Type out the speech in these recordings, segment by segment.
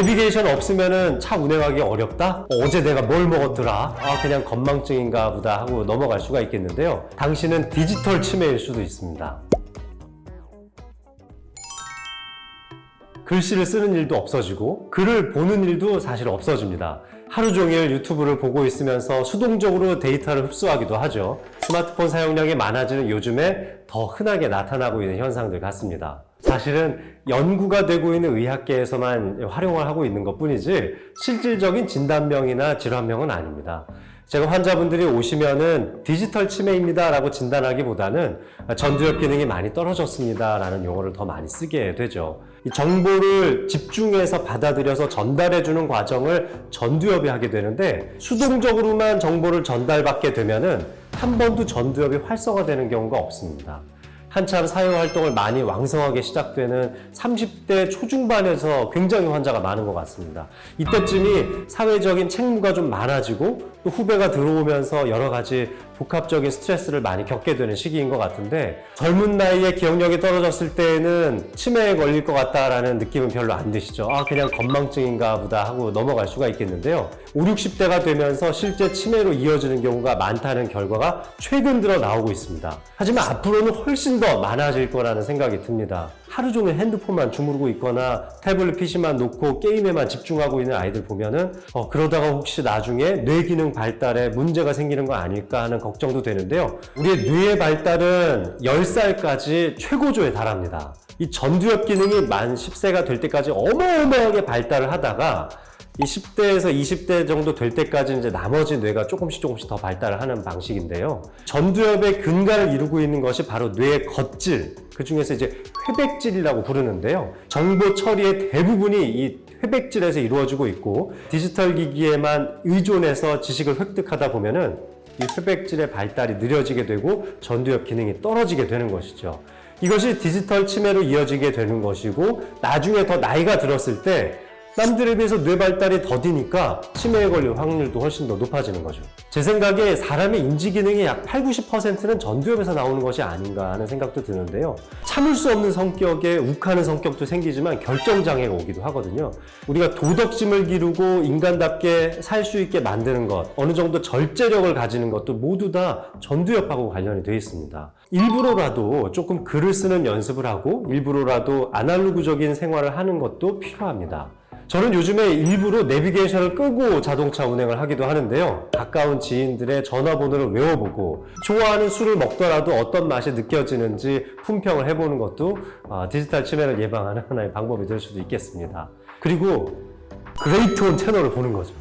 내비게이션 없으면은 차 운행하기 어렵다? 어제 내가 뭘 먹었더라? 그냥 건망증인가 보다 하고 넘어갈 수가 있겠는데요. 당신은 디지털 치매일 수도 있습니다. 글씨를 쓰는 일도 없어지고 글을 보는 일도 사실 없어집니다. 하루 종일 유튜브를 보고 있으면서 수동적으로 데이터를 흡수하기도 하죠. 스마트폰 사용량이 많아지는 요즘에 더 흔하게 나타나고 있는 현상들 같습니다. 사실은 연구가 되고 있는 의학계에서만 활용을 하고 있는 것뿐이지 실질적인 진단명이나 질환명은 아닙니다. 제가 환자분들이 오시면은 디지털 치매입니다 라고 진단하기보다는 전두엽 기능이 많이 떨어졌습니다 라는 용어를 더 많이 쓰게 되죠. 이 정보를 집중해서 받아들여서 전달해주는 과정을 전두엽이 하게 되는데 수동적으로만 정보를 전달받게 되면은 한 번도 전두엽이 활성화되는 경우가 없습니다. 한참 사회활동을 많이 왕성하게 시작되는 30대 초중반에서 굉장히 환자가 많은 것 같습니다. 이때쯤이 사회적인 책무가 좀 많아지고 또 후배가 들어오면서 여러 가지 복합적인 스트레스를 많이 겪게 되는 시기인 것 같은데 젊은 나이에 기억력이 떨어졌을 때에는 치매에 걸릴 것 같다라는 느낌은 별로 안 드시죠. 그냥 건망증인가 보다 하고 넘어갈 수가 있겠는데요. 5, 60대가 되면서 실제 치매로 이어지는 경우가 많다는 결과가 최근 들어 나오고 있습니다. 하지만 앞으로는 훨씬 더 많아질 거라는 생각이 듭니다. 하루 종일 핸드폰만 주무르고 있거나 태블릿 PC만 놓고 게임에만 집중하고 있는 아이들 보면은 그러다가 혹시 나중에 뇌 기능 발달에 문제가 생기는 거 아닐까 하는 걱정도 되는데요. 우리의 뇌의 발달은 10살까지 최고조에 달합니다. 이 전두엽 기능이 만 10세가 될 때까지 어마어마하게 발달을 하다가 이 10대에서 20대 정도 될 때까지 이제 나머지 뇌가 조금씩 더 발달을 하는 방식인데요. 전두엽의 근간을 이루고 있는 것이 바로 뇌의 겉질, 그 중에서 이제 회백질이라고 부르는데요. 정보 처리의 대부분이 이 회백질에서 이루어지고 있고 디지털 기기에만 의존해서 지식을 획득하다 보면은 이 회백질의 발달이 느려지게 되고 전두엽 기능이 떨어지게 되는 것이죠. 이것이 디지털 치매로 이어지게 되는 것이고 나중에 더 나이가 들었을 때 남들에 비해서 뇌 발달이 더디니까 치매에 걸릴 확률도 훨씬 더 높아지는 거죠. 제 생각에 사람의 인지 기능의 약 8, 90%는 전두엽에서 나오는 것이 아닌가 하는 생각도 드는데요. 참을 수 없는 성격에 욱하는 성격도 생기지만 결정장애가 오기도 하거든요. 우리가 도덕심을 기르고 인간답게 살 수 있게 만드는 것, 어느 정도 절제력을 가지는 것도 모두 다 전두엽하고 관련이 되어 있습니다. 일부러라도 조금 글을 쓰는 연습을 하고 일부러라도 아날로그적인 생활을 하는 것도 필요합니다. 저는 요즘에 일부러 내비게이션을 끄고 자동차 운행을 하기도 하는데요. 가까운 지인들의 전화번호를 외워보고 좋아하는 술을 먹더라도 어떤 맛이 느껴지는지 품평을 해보는 것도 디지털 치매를 예방하는 하나의 방법이 될 수도 있겠습니다. 그리고 그레이트온 채널을 보는 거죠.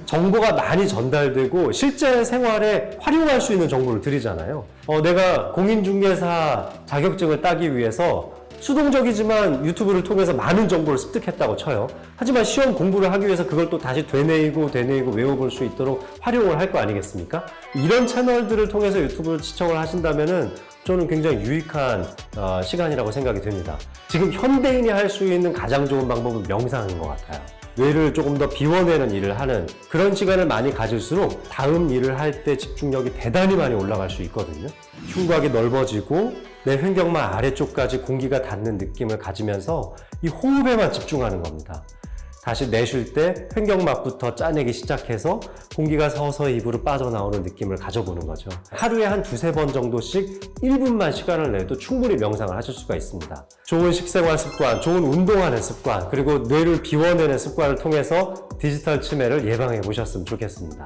정보가 많이 전달되고 실제 생활에 활용할 수 있는 정보를 드리잖아요. 내가 공인중개사 자격증을 따기 위해서 수동적이지만 유튜브를 통해서 많은 정보를 습득했다고 쳐요. 하지만 시험 공부를 하기 위해서 그걸 또 다시 되뇌이고 외워볼 수 있도록 활용을 할 거 아니겠습니까? 이런 채널들을 통해서 유튜브를 시청을 하신다면은 저는 굉장히 유익한 시간이라고 생각이 됩니다. 지금 현대인이 할 수 있는 가장 좋은 방법은 명상인 것 같아요. 뇌를 조금 더 비워내는 일을 하는 그런 시간을 많이 가질수록 다음 일을 할 때 집중력이 대단히 많이 올라갈 수 있거든요. 흉곽이 넓어지고 내 횡격막 아래쪽까지 공기가 닿는 느낌을 가지면서 이 호흡에만 집중하는 겁니다. 다시 내쉴 때 횡격막부터 짜내기 시작해서 공기가 서서히 입으로 빠져나오는 느낌을 가져보는 거죠. 하루에 한 2-3번 정도씩 1분만 시간을 내도 충분히 명상을 하실 수가 있습니다. 좋은 식생활 습관, 좋은 운동하는 습관, 그리고 뇌를 비워내는 습관을 통해서 디지털 치매를 예방해 보셨으면 좋겠습니다.